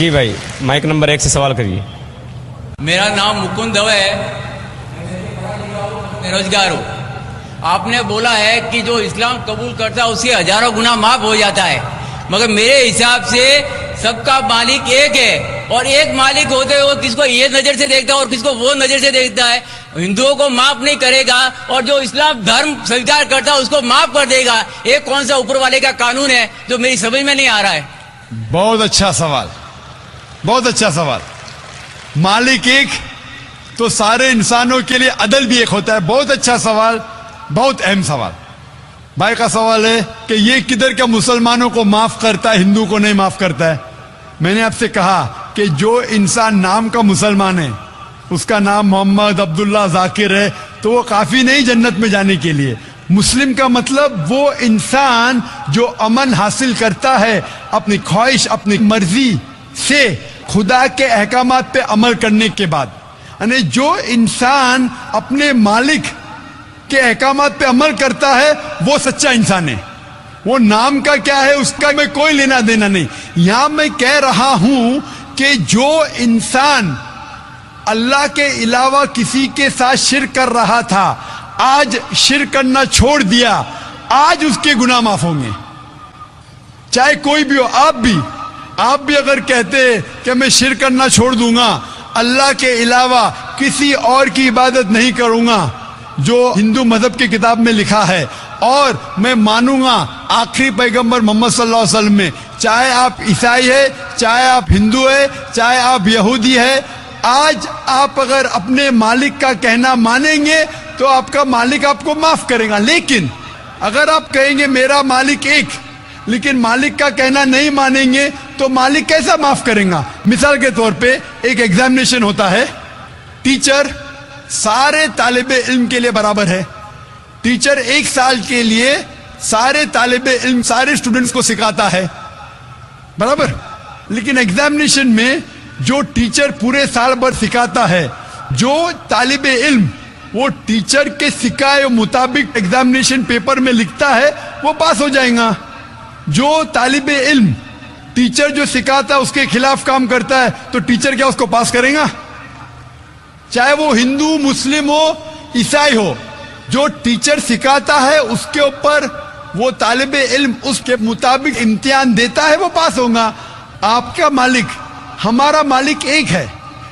جی بھائی mic number 1 سے سوال کریے. میرا نام مکند دو ہے, بے روزگار ہوں. آپ نے بولا ہے کہ جو اسلام قبول کرتا ہے اس کے ہزاروں گنا معاف ہو جاتا ہے, مگر میرے حساب سے سب کا مالک ایک ہے, اور ایک مالک ہوتے ہوئے کس کو یہ نظر سے دیکھتا ہے اور کس کو وہ نظر سے دیکھتا ہے. ہندوؤں کو معاف نہیں کرے گا اور جو اسلام دھرم سویکار کرتا ہے اس کو معاف کر دے گا. ایک کون سا اوپر والے کا قانون ہے جو میری سمجھ میں نہیں آ رہا ہے. بہت اچھا سوال, بہت اچھا سوال. مالک ایک تو سارے انسانوں کے لیے عدل بھی ایک ہوتا ہے. بہت اچھا سوال, بہت اہم سوال. بھائی کا سوال ہے کہ یہ کدھر کا مسلمانوں کو معاف کرتا ہے, ہندو کو نہیں معاف کرتا ہے. میں نے آپ سے کہا کہ جو انسان نام کا مسلمان ہے, اس کا نام محمد عبداللہ ذاکر ہے, تو وہ کافی نہیں جنت میں جانے کے لیے. مسلم کا مطلب وہ انسان جو امن حاصل کرتا ہے اپنی خواہش اپنی مرضی سے خدا کے احکامات پہ عمل کرنے کے بعد. یعنی جو انسان اپنے مالک کے احکامات پہ عمل کرتا ہے وہ سچا انسان ہے. وہ نام کا کیا ہے اس کا میں کوئی لینا دینا نہیں. یہاں میں کہہ رہا ہوں کہ جو انسان اللہ کے علاوہ کسی کے ساتھ شرک کر رہا تھا, آج شرک کرنا چھوڑ دیا, آج اس کے گناہ معاف ہوں گے. چاہے کوئی بھی ہو, آپ بھی اگر کہتے کہ میں شرک کرنا چھوڑ دوں گا, اللہ کے علاوہ کسی اور کی عبادت نہیں کروں گا جو ہندو مذہب کی کتاب میں لکھا ہے, اور میں مانوں گا آخری پیغمبر محمد صلی اللہ علیہ وسلم میں, چاہے آپ عیسائی ہے, چاہے آپ ہندو ہے, چاہے آپ یہودی ہے, آج آپ اگر اپنے مالک کا کہنا مانیں گے تو آپ کا مالک آپ کو معاف کرے گا. لیکن اگر آپ کہیں گے میرا مالک ایک, لیکن مالک کا کہنا نہیں مانیں گے تو مالک کیسا معاف کریں گا؟ مثال کے طور پہ ایک ایگزامینیشن ہوتا ہے, ٹیچر سارے طالب علم کے لیے برابر ہے. ٹیچر 1 سال کے لیے سارے طالب علم سارے اسٹوڈنٹس کو سکھاتا ہے, برابر. لیکن ایگزامینیشن میں جو ٹیچر پورے سال بھر سکھاتا ہے, جو طالب علم وہ ٹیچر کے سکھائے مطابق ایگزامینیشن پیپر میں لکھتا ہے وہ پاس ہو جائے گا. جو طالب علم ٹیچر جو سکھاتا ہے اس کے خلاف کام کرتا ہے تو ٹیچر کیا اس کو پاس کرے گا؟ چاہے وہ ہندو مسلم ہو عیسائی ہو, جو ٹیچر سکھاتا ہے اس کے اوپر وہ طالب علم اس کے مطابق امتحان دیتا ہے وہ پاس ہوگا. آپ کا مالک ہمارا مالک ایک ہے,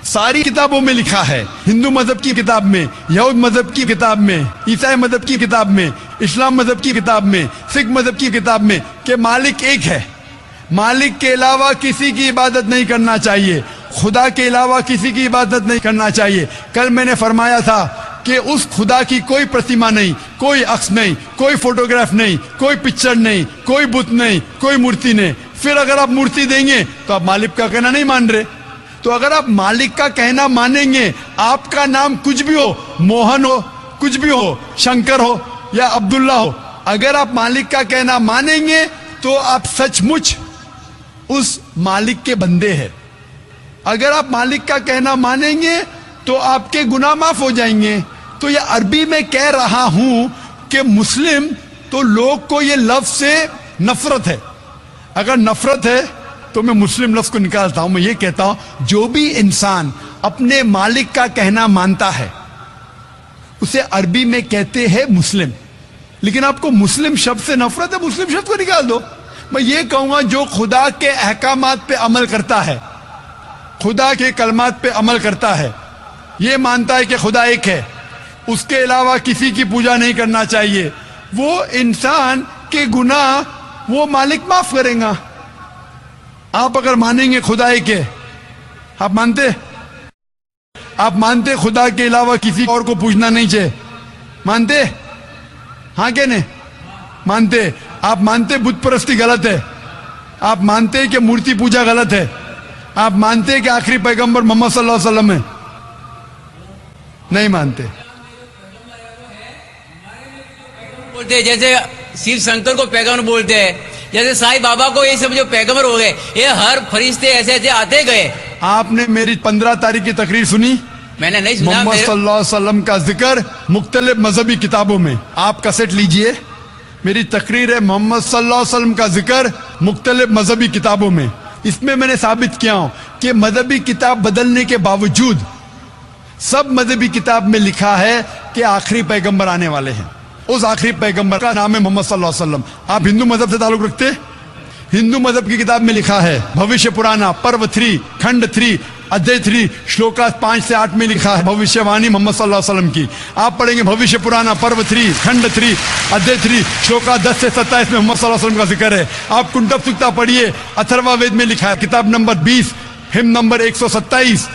ساری کتابوں میں لکھا ہے, ہندو مذہب کی کتاب میں, یہود مذہب کی کتاب میں, عیسائی مذہب کی کتاب میں, اسلام مذہب کی کتاب میں, سکھ مذہب کی کتاب میں, کہ مالک ایک ہے. مالک کے علاوہ کسی کی عبادت نہیں کرنا چاہیے, خدا کے علاوہ کسی کی عبادت نہیں کرنا چاہیے. کل میں نے فرمایا تھا کہ اس خدا کی کوئی پرتیما نہیں, کوئی عکس نہیں, کوئی فوٹوگراف نہیں, کوئی پکچر نہیں, کوئی بت نہیں, کوئی مورتی نہیں. پھر اگر آپ مورتی دیں گے تو آپ مالک کا کہنا نہیں مان رہے. تو اگر آپ مالک کا کہنا مانیں گے, آپ کا نام کچھ بھی ہو, موہن ہو, کچھ بھی ہو, شنکر ہو یا عبداللہ ہو, اگر آپ مالک کا کہنا مانیں گے تو آپ سچ مچ اس مالک کے بندے ہیں. اگر آپ مالک کا کہنا مانیں گے تو آپ کے گناہ معاف ہو جائیں گے. تو یہ عربی میں کہہ رہا ہوں کہ مسلم تو لوگ کو یہ لفظ سے نفرت ہے. اگر نفرت ہے تو میں مسلم لفظ کو نکالتا ہوں, میں یہ کہتا ہوں جو بھی انسان اپنے مالک کا کہنا مانتا ہے اسے عربی میں کہتے ہیں مسلم. لیکن آپ کو مسلم شبد سے نفرت ہے, مسلم شبد کو نکال دو. میں یہ کہوں گا جو خدا کے احکامات پہ عمل کرتا ہے, خدا کے کلمات پہ عمل کرتا ہے, یہ مانتا ہے کہ خدا ایک ہے, اس کے علاوہ کسی کی پوجا نہیں کرنا چاہیے, وہ انسان کے گناہ وہ مالک معاف کریں گا. آپ اگر مانیں گے خدا ایک ہے, آپ مانتے خدا کے علاوہ کسی اور کو پوجنا نہیں چاہیے, مانتے؟ ہاں کہ نہیں مانتے؟ آپ مانتے بت پرستی غلط ہے, آپ مانتے کہ مورتی پوجا غلط ہے, آپ مانتے کہ آخری پیغمبر محمد صلی اللہ علیہ وسلم ہے؟ نہیں مانتے. بولتے جیسے شیو شنکر کو پیغمبر بولتے ہیں, جیسے سائی بابا کو یہ سب جو پیغمبر ہو گئے, یہ ہر فرشتے ایسے ایسے آتے گئے. آپ نے میری 15 تاریخ کی تقریر سنی؟ میں نے نہیں سنا. محمد صلی اللہ علیہ وسلم کا ذکر مختلف مذہبی کتابوں میں, آپ کیسٹ لیجئے, میری تقریر ہے محمد صلی اللہ علیہ وسلم کا ذکر مختلف مذہبی کتابوں میں. اس میں نے ثابت کیا ہوں کہ مذہبی کتاب بدلنے کے باوجود سب مذہبی کتاب میں لکھا ہے کہ آخری پیغمبر آنے والے ہیں. اس آخری پیغمبر کا نام ہے محمد صلی اللہ علیہ وسلم. آپ ہندو مذہب سے تعلق رکھتے؟ ہندو مذہب کی کتاب میں لکھا ہے بھوشیہ پرانا پرو 3 کھنڈ 3 ادھے 3 شلوکا 5 سے 8 میں لکھا ہے بھوشیہ وانی محمد صلی اللہ علیہ وسلم کی. آپ پڑھیں گے بھوشیہ پرانا پرو 3 کھنڈ 3 ادھے 3 شلوکا 10 سے 27 میں محمد صلی اللہ علیہ وسلم کا ذکر ہے. آپ کنٹب سکتا پڑھیے اتھروا وید میں لکھا ہے کتاب نمبر 20 ہم نمبر 127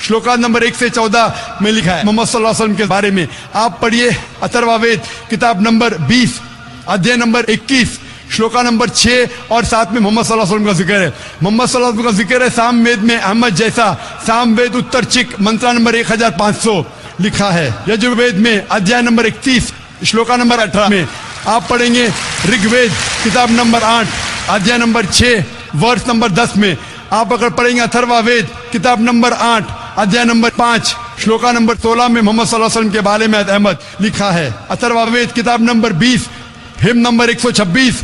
شلوکا نمبر 1 سے 14 میں لکھا ہے محمد صلی اللہ علیہ وسلم کے بارے میں. آپ پڑھیے اتھروا وید کتاب نمبر 20 ادھیے نمبر 21 شلوکا نمبر 6 اور 7 میں محمد صلی اللہ علیہ وسلم کا ذکر ہے. محمد صلی اللہ علیہ وسلم کا ذکر ہے سام وید میں احمد جیسا سام وید اتر چک منترا نمبر 1500 لکھا ہے. یجروید میں ادھیائے نمبر 31 شلوکا نمبر 18 میں. آپ پڑھیں گے رگ وید کتاب نمبر 8 ادھیائے نمبر 6 ورس نمبر 10 میں. آپ اگر پڑھیں گے اتھروا وید کتاب نمبر 8 ادھیائے نمبر 5 شلوکا نمبر 16 میں محمد صلی اللہ علیہ وسلم کے بارے میں احمد لکھا ہے. اتھروا وید کتاب نمبر 20 ہم نمبر 126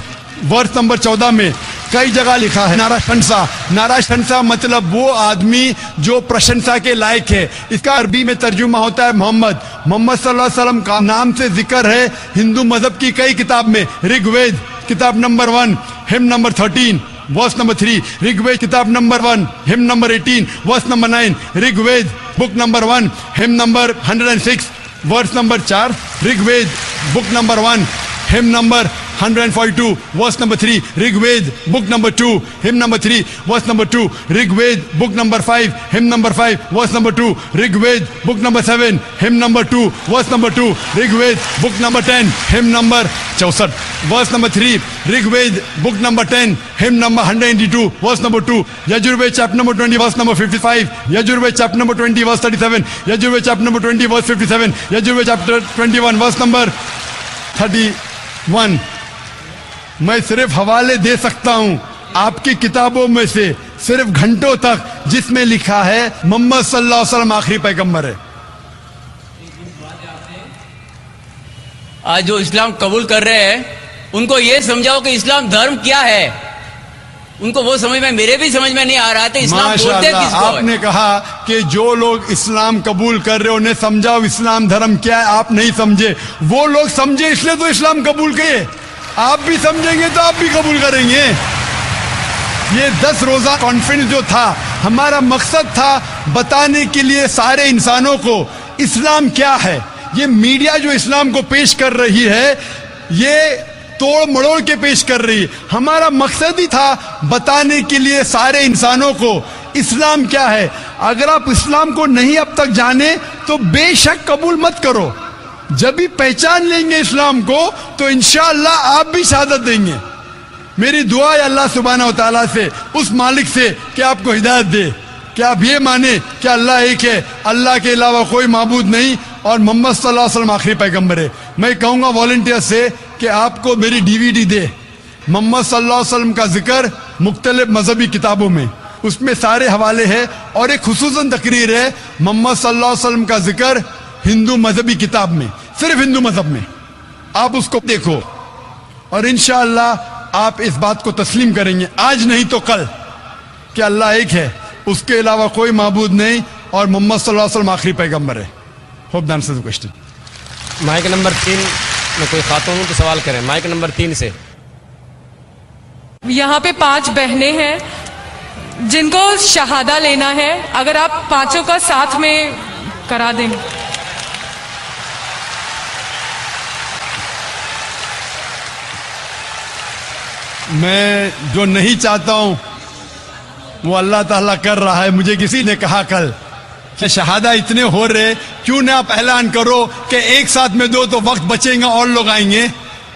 ورس نمبر 14 میں کئی جگہ لکھا ہے ناراشنسا. ناراشنسا مطلب وہ آدمی جو پرشنسا کے لائق ہے. اس کا عربی میں ترجمہ ہوتا ہے محمد. محمد صلی اللہ علیہ وسلم کا نام سے ذکر ہے ہندو مذہب کی کئی کتاب میں. رگ وید کتاب نمبر 1 ہم number 13 verse number 3 Rig Veda کتاب نمبر 1 ہم number 18 verse number 9 Rig Veda book number 1 ہم number 106 verse number 4 Rig Veda book number 1 ہم number 142 verse number 3 Rig Ved book number 2 hymn number 3 verse number 2 Rig Ved book number 5 hymn number 5 verse number 2 Rig Ved book number 7 hymn number 2 verse number 2 Rig Ved book number 10 hymn number 64 verse number 3 Rig Ved book number 10 hymn number 182 verse number 2 Yajurved chapter number 20 verse number 55 Yajurved chapter number 20 verse 37 Yajurved chapter number 20 verse 57 Yajurved chapter 21 verse number 31 میں صرف حوالے دے سکتا ہوں آپ کی کتابوں میں سے صرف گھنٹوں تک جس میں لکھا ہے محمد صلی اللہ علیہ وسلم آخری پیغمبر ہے. آج جو اسلام قبول کر رہے ہیں ان کو یہ سمجھاؤ کہ اسلام دھرم کیا ہے. ان کو وہ سمجھ میں میرے بھی سمجھ میں نہیں آ رہا تھا اسلام بولتے کس کو. آپ نے کہا کہ جو لوگ اسلام قبول کر رہے انہیں سمجھاؤ اسلام دھرم کیا ہے. آپ نہیں سمجھے, وہ لوگ سمجھے اس لیے تو اسلام قبول کیے. آپ بھی سمجھیں گے تو آپ بھی قبول کریں گے. یہ 10 روزہ کانفرنس جو تھا ہمارا مقصد تھا بتانے کے لیے سارے انسانوں کو اسلام کیا ہے. یہ میڈیا جو اسلام کو پیش کر رہی ہے یہ توڑ مڑوڑ کے پیش کر رہی ہے. ہمارا مقصد ہی تھا بتانے کے لیے سارے انسانوں کو اسلام کیا ہے. اگر آپ اسلام کو نہیں اب تک جانے تو بے شک قبول مت کرو. جب بھی پہچان لیں گے اسلام کو تو انشاءاللہ آپ بھی شہادت دیں گے. میری دعا ہے اللہ سبحانہ و تعالیٰ سے, اس مالک سے کہ آپ کو ہدایت دے کہ آپ یہ مانیں کہ اللہ ایک ہے, اللہ کے علاوہ کوئی معبود نہیں اور محمد صلی اللہ علیہ وسلم آخری پیغمبر ہے. میں کہوں گا والنٹیئر سے کہ آپ کو میری DVD دے. محمد صلی اللہ علیہ وسلم کا ذکر مختلف مذہبی کتابوں میں, اس میں سارے حوالے ہیں اور ایک خصوصاً تقریر ہے محمد صلی اللہ علیہ وسلم کا ذکر ہندو مذہبی کتاب میں, صرف ہندو مذہب میں. آپ اس کو دیکھو اور انشاءاللہ آپ اس بات کو تسلیم کریں گے آج نہیں تو کل کہ اللہ ایک ہے, اس کے علاوہ کوئی معبود نہیں اور محمد صلی اللہ علیہ وسلم آخری پیغمبر ہے. ہوپ دان سے کوشچن. مائک نمبر 3 میں کوئی خاتون تو سوال کریں. مائک نمبر 3 سے. یہاں پہ 5 بہنیں ہیں جن کو شہادہ لینا ہے, اگر آپ 5 کا ساتھ میں کرا دیں. میں جو نہیں چاہتا ہوں وہ اللہ تعالیٰ کر رہا ہے. مجھے کسی نے کہا کل کہ شہادہ اتنے ہو رہے کیوں نہ آپ اعلان کرو کہ ایک ساتھ میں دو تو وقت بچیں گا اور لوگ آئیں گے.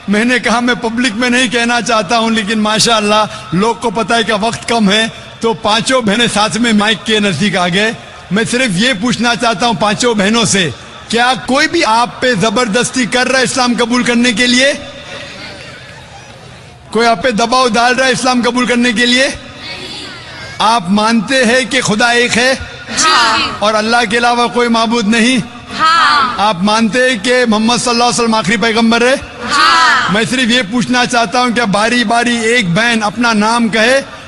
میں نے کہا میں پبلک میں نہیں کہنا چاہتا ہوں لیکن ماشاءاللہ لوگ کو پتہ ہے کہ وقت کم ہے تو 5 بہنیں ساتھ میں مائک کے نزدیک آ گئے. میں صرف یہ پوچھنا چاہتا ہوں 5 بہنوں سے, کیا کوئی بھی آپ پہ زبردستی کر رہا ہے اسلام قبول کرنے کے لیے؟ کوئی آپ پہ دباؤ ڈال رہا ہے اسلام قبول کرنے کے لیے؟ آپ مانتے ہیں کہ خدا ایک ہے اور اللہ کے علاوہ کوئی معبود نہیں؟ آپ مانتے ہیں کہ محمد صلی اللہ علیہ وسلم آخری پیغمبر ہے؟ میں صرف یہ پوچھنا چاہتا ہوں کہ باری باری ایک بہن اپنا نام کہے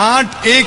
8, 1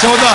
14।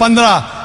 15।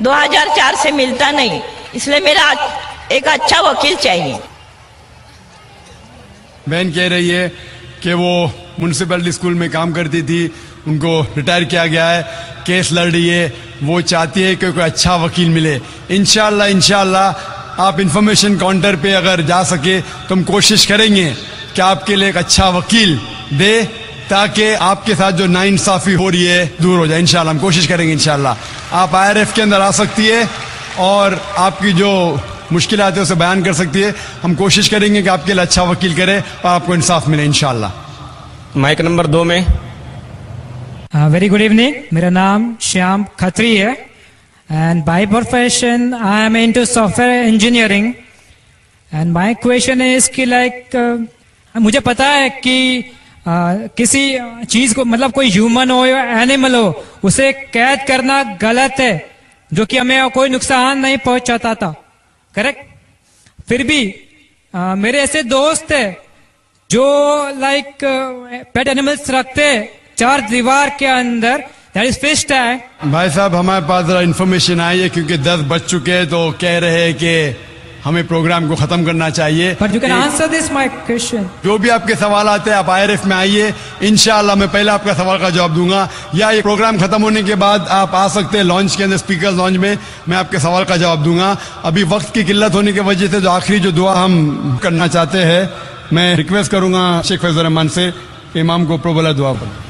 2004 سے ملتا نہیں، اس لیے میرا ایک اچھا وکیل چاہیے۔ بہن کہہ رہی ہے کہ وہ میونسپلٹی اسکول میں کام کرتی تھی، ان کو ریٹائر کیا گیا ہے، کیس لڑ رہی ہے، وہ چاہتی ہے کہ کوئی اچھا وکیل ملے۔ انشاءاللہ آپ انفارمیشن کاؤنٹر پہ اگر جا سکے تو ہم کوشش کریں گے کہ آپ کے لیے ایک اچھا وکیل دے، تاکہ آپ کے ساتھ جو ناانصافی ہو رہی ہے دور ہو جائے۔ انشاءاللہ ہم کوشش کریں گے۔ انشاءاللہ آپ IRF کے اندر آ سکتی ہے اور آپ کی جو مشکلات ہے اسے بیان کر سکتی ہے۔ ہم کوشش کریں گے کہ آپ کے لیے اچھا وکیل کرے اور آپ کو انصاف ملے انشاءاللہ۔ مائک نمبر 2 میں۔ ویری گڈ ایوننگ، میرا نام شیام کھتری ہے and by profession I am into software engineering and my question is کہ لائک مجھے پتا ہے کہ کسی چیز کو مطلب کوئی ہیومن ہو یا اینیمل ہو اسے قید کرنا غلط ہے، جو کہ ہمیں کوئی نقصان نہیں پہنچاتا تھا، کریکٹ؟ پھر بھی میرے ایسے دوست ہیں جو لائک پیٹ اینیملس رکھتے 4 دیوار کے اندر، دیٹ از فش ٹینک۔ بھائی صاحب ہمارے پاس ذرا انفارمیشن آئی ہے کیونکہ 10 بج چکے ہیں، تو کہہ رہے ہیں کہ ہمیں پروگرام کو ختم کرنا چاہیے۔ But you can answer this my question. جو بھی آپ کے سوالات ہیں آپ IRF میں آئیے، انشاءاللہ میں پہلے آپ کا سوال کا جواب دوں گا، یا یہ پروگرام ختم ہونے کے بعد آپ آ سکتے ہیں لانچ کے اندر، اسپیکر لانچ میں آپ کے سوال کا جواب دوں گا۔ ابھی وقت کی قلت ہونے کی وجہ سے جو آخری جو دعا ہم کرنا چاہتے ہیں، میں ریکویسٹ کروں گا شیخ فیض الرحمان سے کہ امام کو پروبلا دعا پڑھیں۔